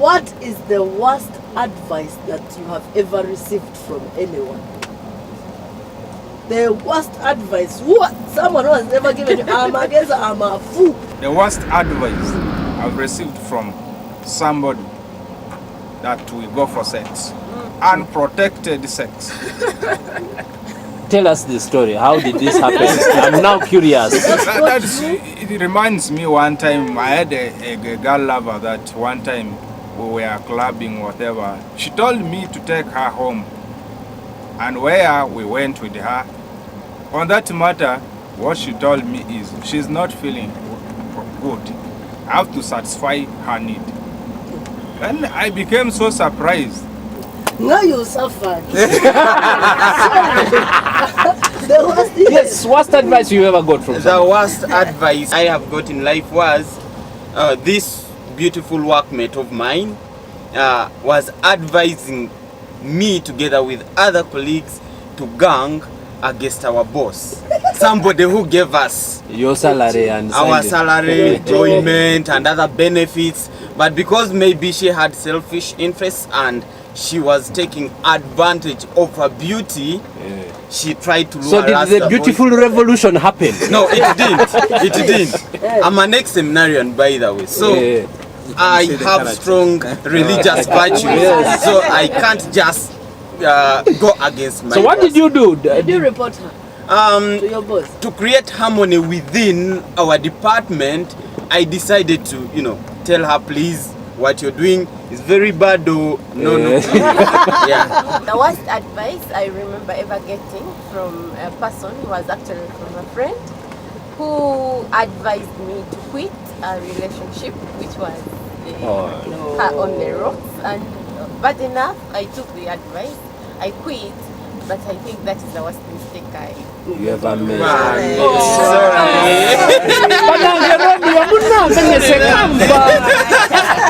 What is the worst advice that you have ever received from anyone? The worst advice. Someone who has never given you, I'm a fool. The worst advice I've received from somebody that we go for sex. Unprotected sex. Tell us the story. How did this happen? I'm now curious. It reminds me one time I had a girl lover that one time we were clubbing, whatever. She told me to take her home. And where we went with her, on that matter, what she told me is she's not feeling good. I have to satisfy her need. And I became so surprised. Now you suffered. Yes, worst advice you ever got from The someone? worst advice I have got in life was this beautiful workmate of mine was advising me together with other colleagues to gang against our boss. Somebody who gave us Your salary and our salary, employment and other benefits, but because maybe she had selfish interests and she was taking advantage of her beauty, she tried to lure So did us the beautiful revolution happen? No, it didn't. It didn't. I'm an ex-seminarian, by the way, so I have strong religious virtues, so I can't just go against my So what did you do? Did you report her to your boss? To create harmony within our department, I decided to, tell her, please, what you're doing is very bad, though. No. Yeah. The worst advice I remember ever getting from a person was actually from a friend who advised me to quit a relationship which was on the rocks. And bad enough, I took the advice, I quit, but I think that is the worst mistake You ever made?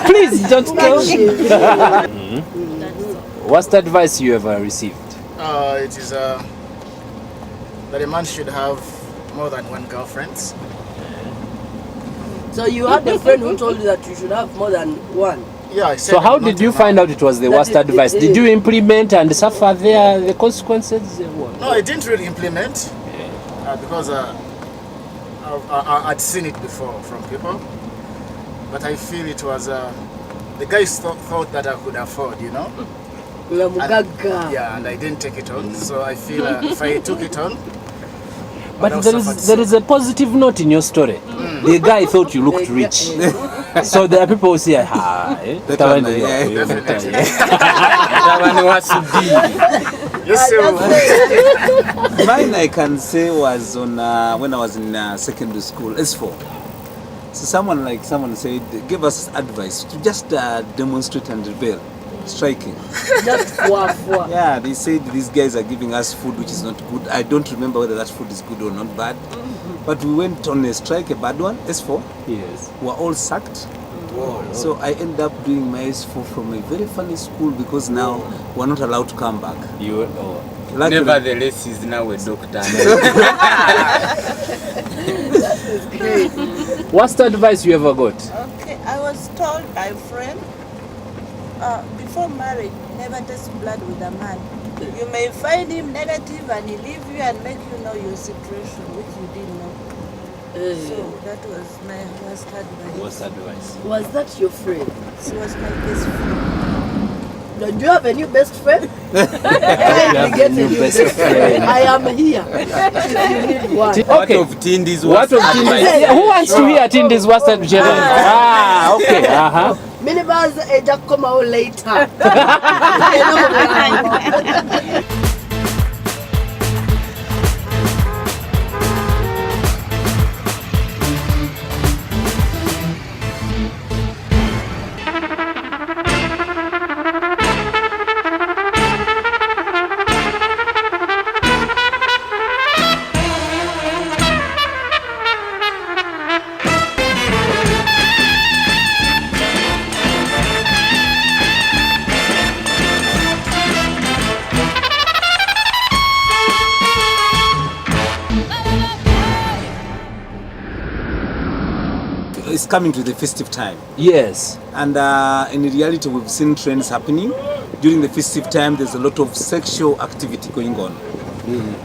Please don't tell me. Worst advice you ever received? It is that a man should have more than one girlfriend. So you had a friend who told you that you should have more than one. Yeah, I said So how did you find out it was the worst advice? Did you implement and suffer the consequences? No, I didn't really implement because I'd seen it before from people. But I feel it was the guys thought that I could afford, and I didn't take it on. So I feel if I took it on. But there is a positive note in your story. The guy thought you looked rich. So there are people who say, Definitely. Mine, I can say, was on when I was in secondary school, S4. So someone said, give us advice to just demonstrate and rebel, striking. Just Yeah, they said these guys are giving us food which is not good. I don't remember whether that food is good or not bad. But we went on a strike, a bad one, S4. Yes. We were all sacked. So I ended up doing my S4 from a very funny school because now we're not allowed to come back. Nevertheless, he's now a doctor. Worst advice you ever got? Okay, I was told by a friend, before marriage, never test blood with a man. You may find him negative and he leave you and make you know your situation, which you didn't know. So that was my worst advice. Worst advice. Was that your friend? She was my best friend. Do you have a new best friend? Get a new best friend. I am here. If you need one. What of Tindy's worst What of Tindy's? advice? Who wants to hear Tindy's worst advice? Okay. Minibuzz ejakkomawo later. coming to the festive time. Yes. And in reality, we've seen trends happening. During the festive time, there's a lot of sexual activity going on.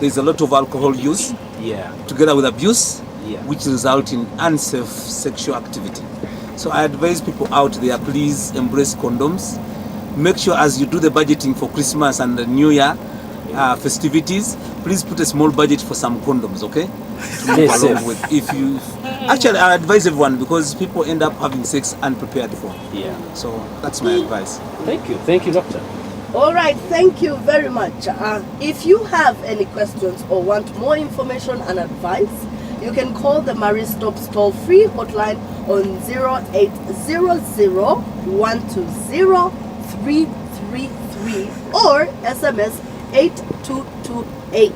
There's a lot of alcohol use, Yeah. together with abuse, Yeah. which result in unsafe sexual activity. So I advise people out there, please embrace condoms. Make sure as you do the budgeting for Christmas and the New Year festivities, please put a small budget for some condoms, okay? To move Yes, along yes. with. If you actually, I advise everyone because people end up having sex unprepared for. Yeah. So that's my advice. Thank you, doctor. All right, thank you very much. If you have any questions or want more information and advice, you can call the Marie Stopes toll-free hotline on 0800-120-333 or SMS 8228.